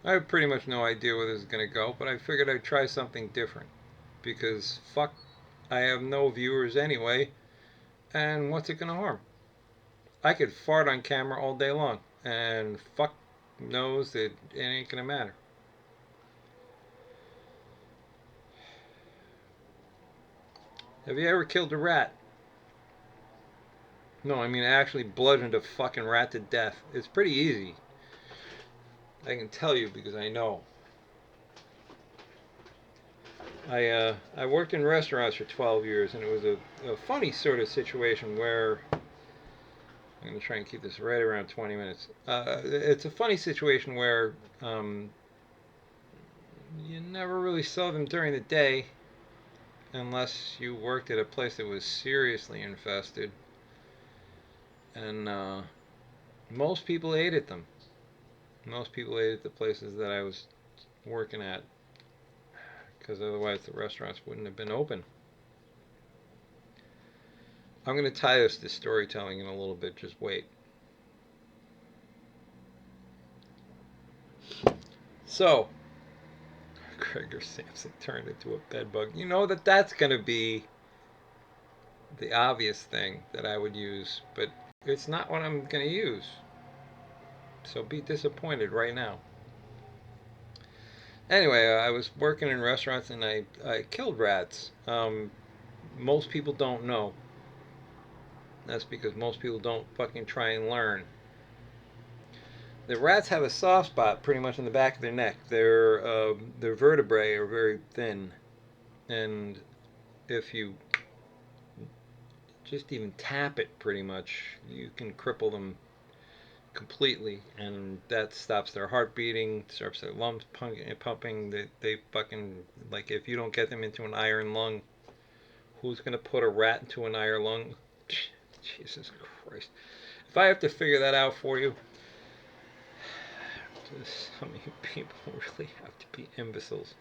I have pretty much no idea where this is going to go, but I figured I'd try something different. Because fuck, I have no viewers anyway, and what's it going to harm? I could fart on camera all day long, and fuck knows that it ain't going to matter. Have you ever killed a rat? No, I mean actually bludgeoned a fucking rat to death. It's pretty easy. I can tell you because I know. I worked in restaurants for 12 years, and it was a funny sort of situation where I'm going to try and keep this right around 20 minutes. It's a funny situation where um, you never really saw them during the day unless you worked at a place that was seriously infested, and most people ate at them. Most people ate at the places that I was working at because otherwise the restaurants wouldn't have been open. I'm going to tie this to storytelling in a little bit. Just wait. So, Gregor Samson turned into a bedbug. You know that's going to be the obvious thing that I would use, but it's not what I'm going to use. So be disappointed right now. Anyway, I was working in restaurants and I killed rats. Most people don't know. That's because most people don't fucking try and learn. The rats have a soft spot pretty much in the back of their neck. Their vertebrae are very thin, and if you just even tap it, pretty much, you can cripple them completely, and that stops their heart beating, stops their lungs pumping. They fucking, like, if you don't get them into an iron lung, who's gonna put a rat into an iron lung? Jesus Christ! If I have to figure that out for you, some of you people really have to be imbeciles.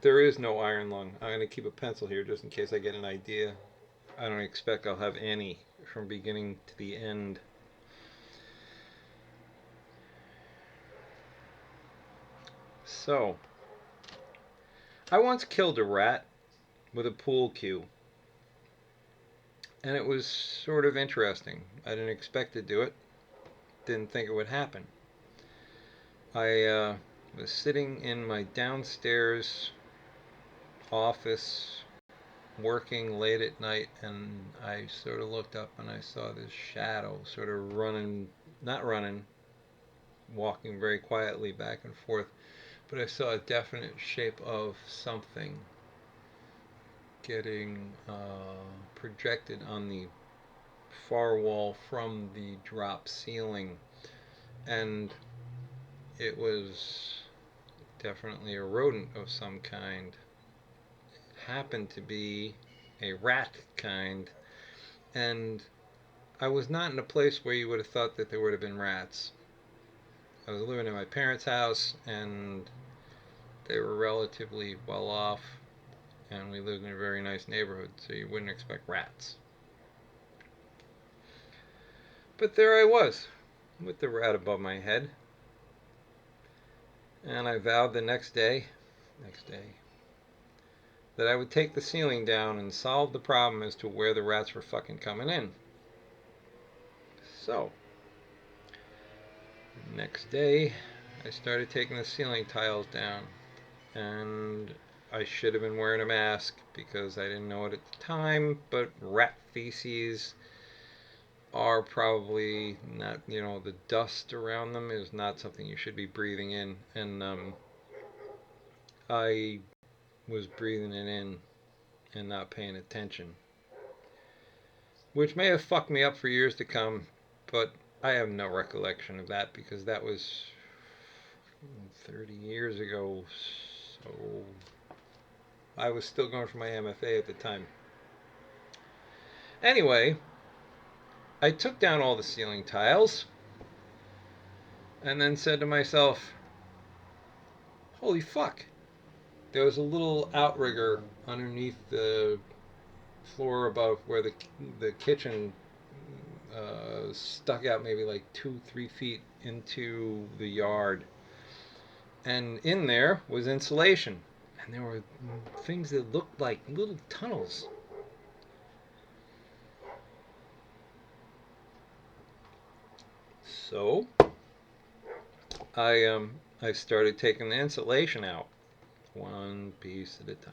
There is no iron lung. I'm gonna keep a pencil here just in case I get an idea. I don't expect I'll have any from beginning to the end. So, I once killed a rat with a pool cue, and it was sort of interesting. I didn't expect to do it, didn't think it would happen. I was sitting in my downstairs office working late at night, and I sort of looked up and I saw this shadow sort of running, not running, walking very quietly back and forth, but I saw a definite shape of something getting projected on the far wall from the drop ceiling, and it was definitely a rodent of some kind. It happened to be a rat kind, and I was not in a place where you would have thought that there would have been rats. I was living in my parents' house, and they were relatively well off, and we lived in a very nice neighborhood, so you wouldn't expect rats. But there I was, with the rat above my head, and I vowed the next day, that I would take the ceiling down and solve the problem as to where the rats were fucking coming in. So, next day, I started taking the ceiling tiles down, and I should have been wearing a mask because I didn't know it at the time, but rat feces are probably not, the dust around them is not something you should be breathing in, and I was breathing it in and not paying attention, which may have fucked me up for years to come, but I have no recollection of that because that was 30 years ago, so I was still going for my MFA at the time. Anyway, I took down all the ceiling tiles and then said to myself, holy fuck, there was a little outrigger underneath the floor above where the kitchen stuck out maybe like 2-3 feet into the yard, and in there was insulation, and there were things that looked like little tunnels. So I started taking the insulation out, one piece at a time.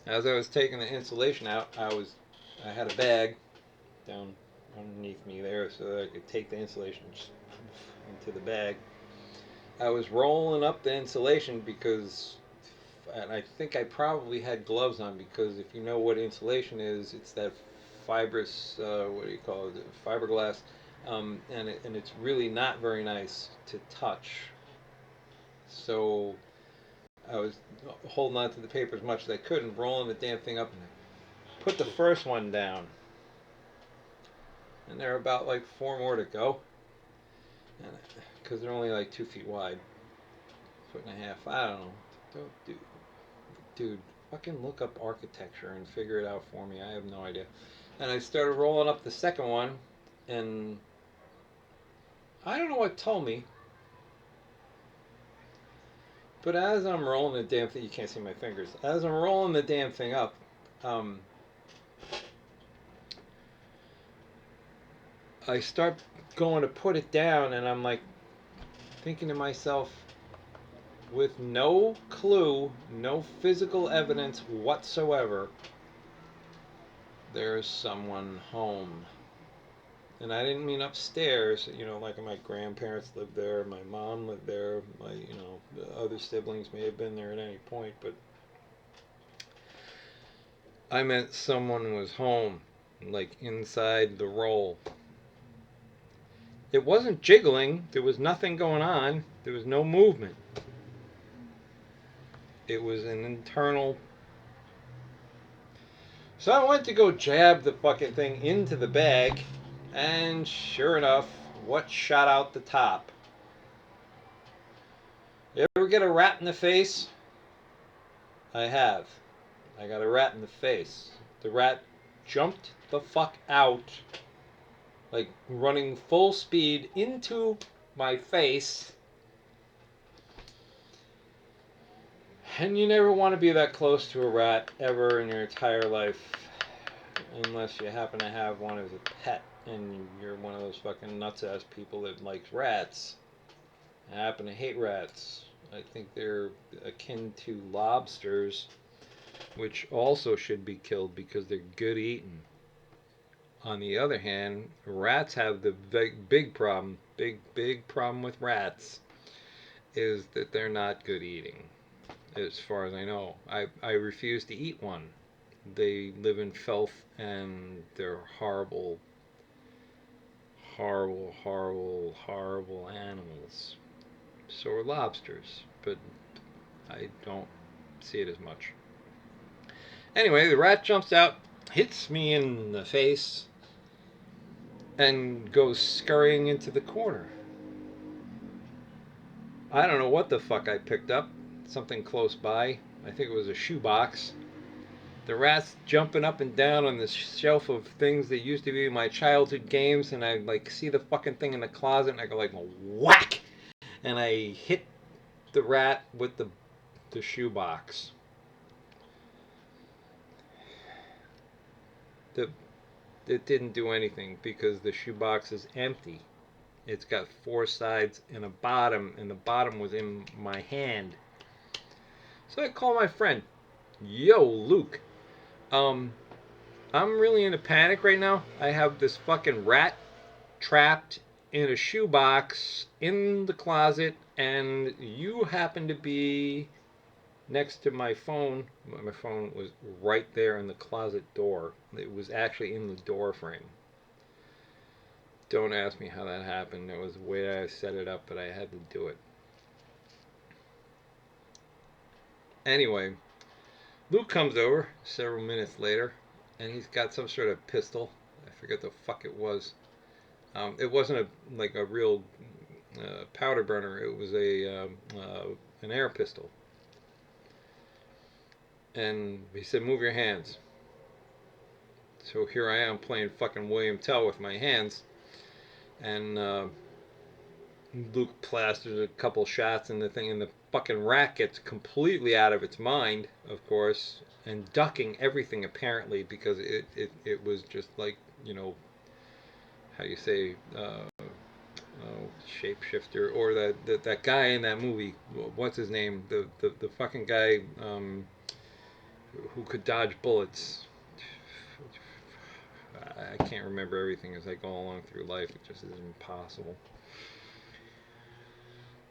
As I was taking the insulation out, I had a bag down underneath me there so that I could take the insulation into the bag. I was rolling up the insulation because, and I think I probably had gloves on, because if you know what insulation is, it's that fibrous, what do you call it, fiberglass, and it's really not very nice to touch. So I was holding on to the paper as much as I could and rolling the damn thing up, and I put the first one down, and there are about like 4 more to go, and because they're only like 2 feet wide, foot and a half. I don't know. Don't dude, fucking look up architecture and figure it out for me. I have no idea. And I started rolling up the second one, and I don't know what told me, but as I'm rolling the damn thing, you can't see my fingers. As I'm rolling the damn thing up, I start going to put it down, and I'm like thinking to myself, with no clue, no physical evidence whatsoever, there's someone home. And I didn't mean upstairs, like my grandparents lived there, my mom lived there, the other siblings may have been there at any point, but I meant someone was home, like inside the roll. It wasn't jiggling, there was nothing going on, there was no movement. It was an internal. So I went to go jab the fucking thing into the bag, and sure enough, what shot out the top? You ever get a rat in the face? I have. I got a rat in the face. The rat jumped the fuck out, like running full speed into my face. And you never want to be that close to a rat ever in your entire life, unless you happen to have one as a pet and you're one of those fucking nuts-ass people that likes rats. I happen to hate rats. I think they're akin to lobsters, which also should be killed because they're good eating. On the other hand, rats have the big problem, big problem with rats, is that they're not good eating. As far as I know, I refuse to eat one. They live in filth and they're horrible, horrible, horrible, horrible animals. So are lobsters, but I don't see it as much. Anyway, the rat jumps out, hits me in the face, and goes scurrying into the corner. I don't know what the fuck I picked up. Something close by. I think it was a shoebox. The rat's jumping up and down on this shelf of things that used to be my childhood games, and I like see the fucking thing in the closet, and I go like whack, and I hit the rat with the shoebox. It didn't do anything because the shoebox is empty. It's got 4 sides and a bottom, and the bottom was in my hand. So I call my friend. Yo, Luke. I'm really in a panic right now. I have this fucking rat trapped in a shoebox in the closet, and you happen to be next to my phone. My phone was right there in the closet door. It was actually in the door frame. Don't ask me how that happened. It was the way I set it up, but I had to do it. Anyway, Luke comes over several minutes later, and he's got some sort of pistol. I forget the fuck it was. It wasn't a real powder burner. It was an air pistol. And he said, "Move your hands." So here I am playing fucking William Tell with my hands, and Luke plasters a couple shots in the thing, and the fucking rat gets completely out of its mind, of course, and ducking everything apparently because it was just like, how you say, shapeshifter, or that guy in that movie. What's his name? The fucking guy who could dodge bullets. I can't remember everything as I go along through life. It just is impossible.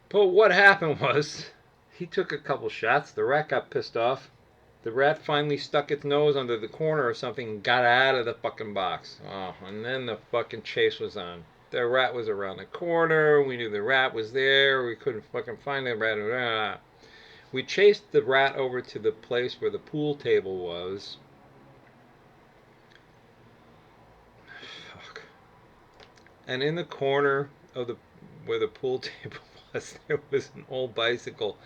But what happened was, he took a couple shots. The rat got pissed off. The rat finally stuck its nose under the corner or something and got out of the fucking box. Oh, and then the fucking chase was on. The rat was around the corner. We knew the rat was there. We couldn't fucking find the rat. We chased the rat over to the place where the pool table was. Fuck. And in the corner of where the pool table was, there was an old bicycle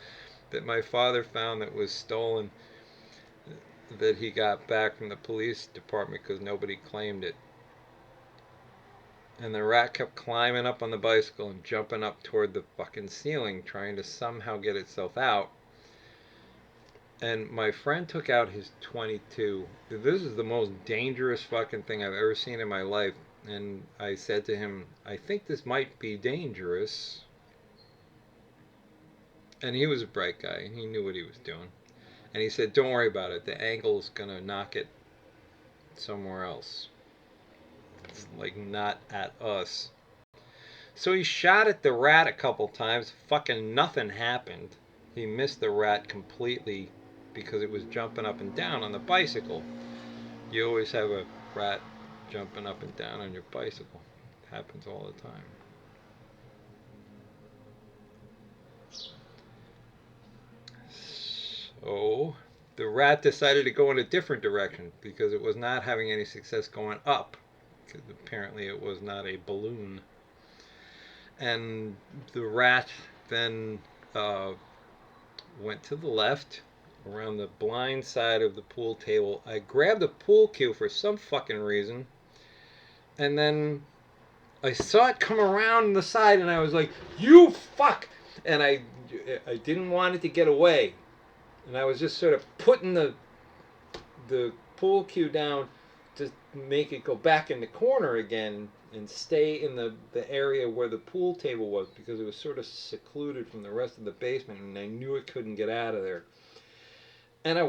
that my father found that was stolen, that he got back from the police department because nobody claimed it. And the rat kept climbing up on the bicycle and jumping up toward the fucking ceiling, trying to somehow get itself out. And my friend took out his .22. This is the most dangerous fucking thing I've ever seen in my life. And I said to him, I think this might be dangerous. And he was a bright guy. He knew what he was doing. And he said, don't worry about it. The angle's going to knock it somewhere else. It's like not at us. So he shot at the rat a couple times. Fucking nothing happened. He missed the rat completely because it was jumping up and down on the bicycle. You always have a rat jumping up and down on your bicycle. It happens all the time. So the rat decided to go in a different direction because it was not having any success going up. Because apparently it was not a balloon. And the rat then went to the left around the blind side of the pool table. I grabbed a pool cue for some fucking reason, and then I saw it come around the side, and I was like, you fuck! And I didn't want it to get away, and I was just sort of putting the pool cue down to make it go back in the corner again and stay in the area where the pool table was, because it was sort of secluded from the rest of the basement, and I knew it couldn't get out of there. And I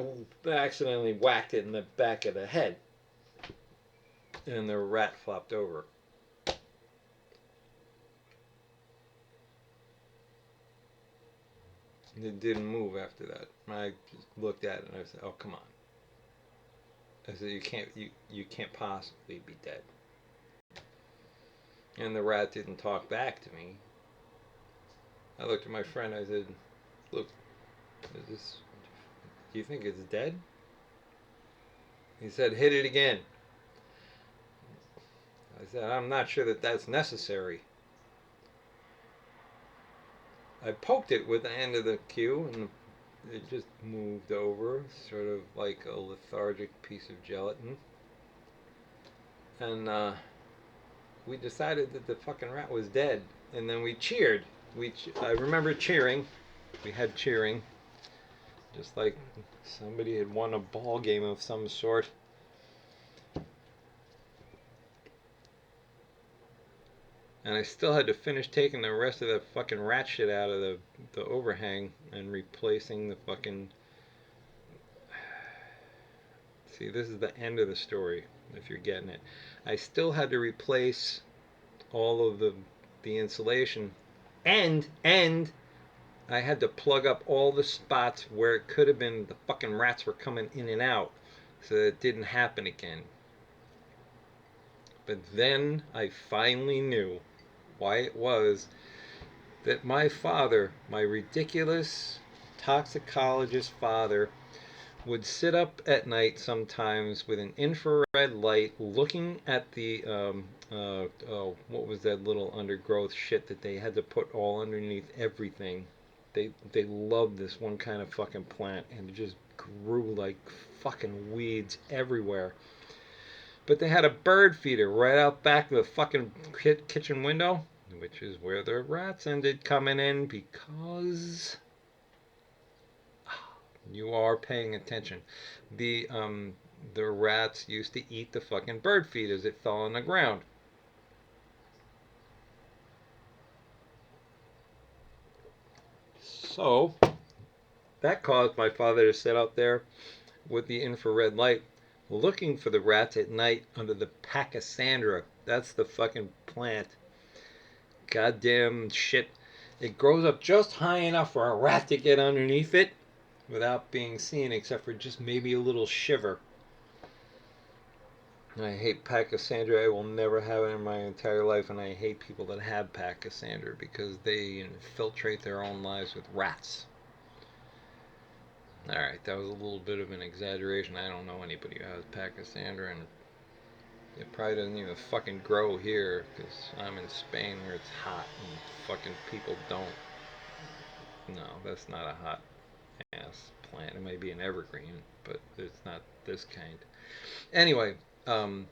accidentally whacked it in the back of the head, and the rat flopped over. It didn't move after that. I just looked at it and I said, "Oh, come on." I said, "You can't possibly be dead." And the rat didn't talk back to me. I looked at my friend. I said, "Look, do you think it's dead?" He said, "Hit it again." I said, "I'm not sure that that's necessary." I poked it with the end of the cue, and it just moved over, sort of like a lethargic piece of gelatin. And we decided that the fucking rat was dead. And then we cheered. I remember cheering. We had cheering. Just like somebody had won a ball game of some sort. And I still had to finish taking the rest of the fucking rat shit out of the overhang and replacing the fucking... See, this is the end of the story, if you're getting it. I still had to replace all of the insulation, and I had to plug up all the spots where it could have been the fucking rats were coming in and out, so that it didn't happen again. But then I finally knew why it was that my father, my ridiculous toxicologist father, would sit up at night sometimes with an infrared light looking at the what was that little undergrowth shit that they had to put all underneath everything. They loved this one kind of fucking plant, and it just grew like fucking weeds everywhere. But they had a bird feeder right out back of the fucking kitchen window, which is where the rats ended coming in because you are paying attention. The rats used to eat the fucking bird feeders that fell on the ground. So that caused my father to sit out there with the infrared light looking for the rats at night under the pachysandra. That's the fucking plant. Goddamn shit. It grows up just high enough for a rat to get underneath it without being seen, except for just maybe a little shiver. I hate pachysandra. I will never have it in my entire life, and I hate people that have pachysandra because they infiltrate their own lives with rats. Alright, that was a little bit of an exaggeration. I don't know anybody who has pachysandra, and it probably doesn't even fucking grow here because I'm in Spain where it's hot and fucking people don't. No, that's not a hot ass plant. It may be an evergreen, but it's not this kind. Anyway, um,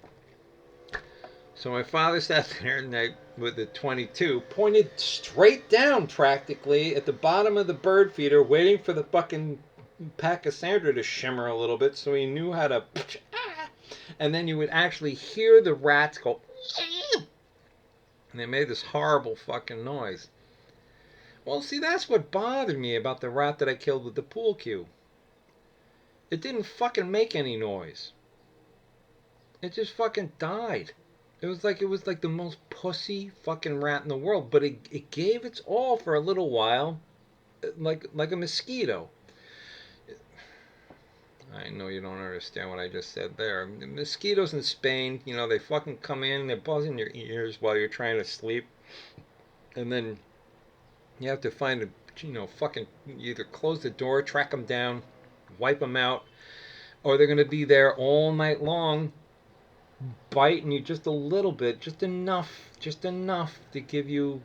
so my father sat there with the 22 pointed straight down practically at the bottom of the bird feeder, waiting for the fucking pachysandra to shimmer a little bit so he knew how to. And then you would actually hear the rats go. And they made this horrible fucking noise. Well, see, that's what bothered me about the rat that I killed with the pool cue. It didn't fucking make any noise. It just fucking died. It was like the most pussy fucking rat in the world, but it gave its all for a little while, like a mosquito. I know you don't understand what I just said there. The mosquitoes in Spain, they fucking come in, they're buzzing your ears while you're trying to sleep, and then you have to find fucking either close the door, track them down, wipe them out, or they're gonna be there all night long biting you just a little bit, just enough to give you,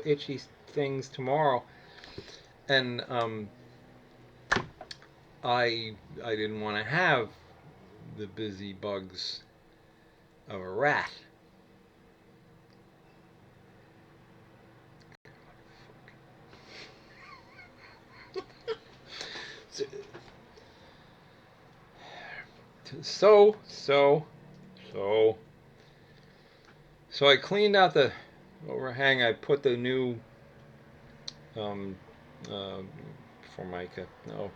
itchy things tomorrow. And I didn't want to have the busy bugs of a rat. So, so, so, so I cleaned out the overhang. I put the new um, uh, formica, no,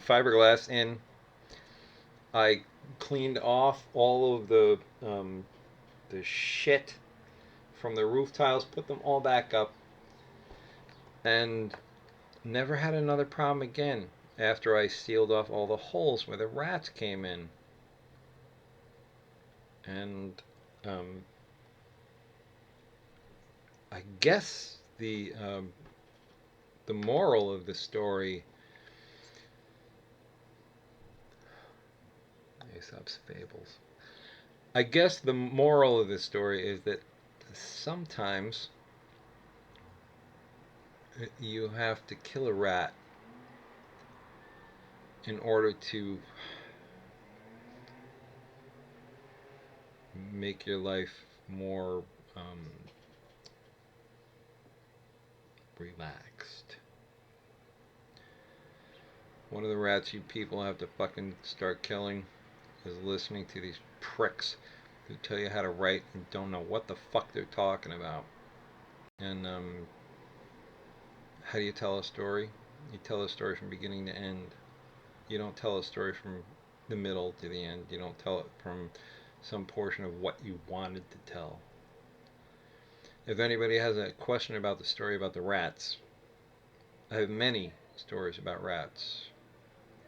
fiberglass in. I cleaned off all of the shit from the roof tiles, put them all back up, and never had another problem again after I sealed off all the holes where the rats came in. And I guess the moral of the story, Aesop's fables. I guess the moral of the story is that sometimes you have to kill a rat in order to make your life more relaxed. One of the rats you people have to fucking start killing is listening to these pricks who tell you how to write and don't know what the fuck they're talking about. And how do you tell a story? You tell a story from beginning to end. You don't tell a story from the middle to the end. You don't tell it from some portion of what you wanted to tell. If anybody has a question about the story about the rats, I have many stories about rats.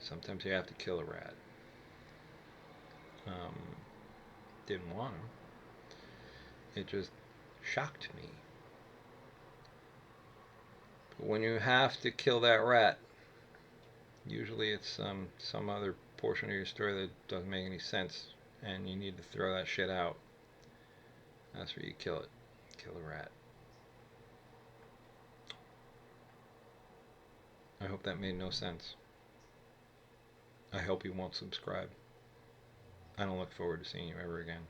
Sometimes you have to kill a rat. Didn't want to. It just shocked me. But when you have to kill that rat, usually it's some other portion of your story that doesn't make any sense, and you need to throw that shit out. That's where you kill it. Kill a rat. I hope that made no sense. I hope you won't subscribe. I don't look forward to seeing you ever again.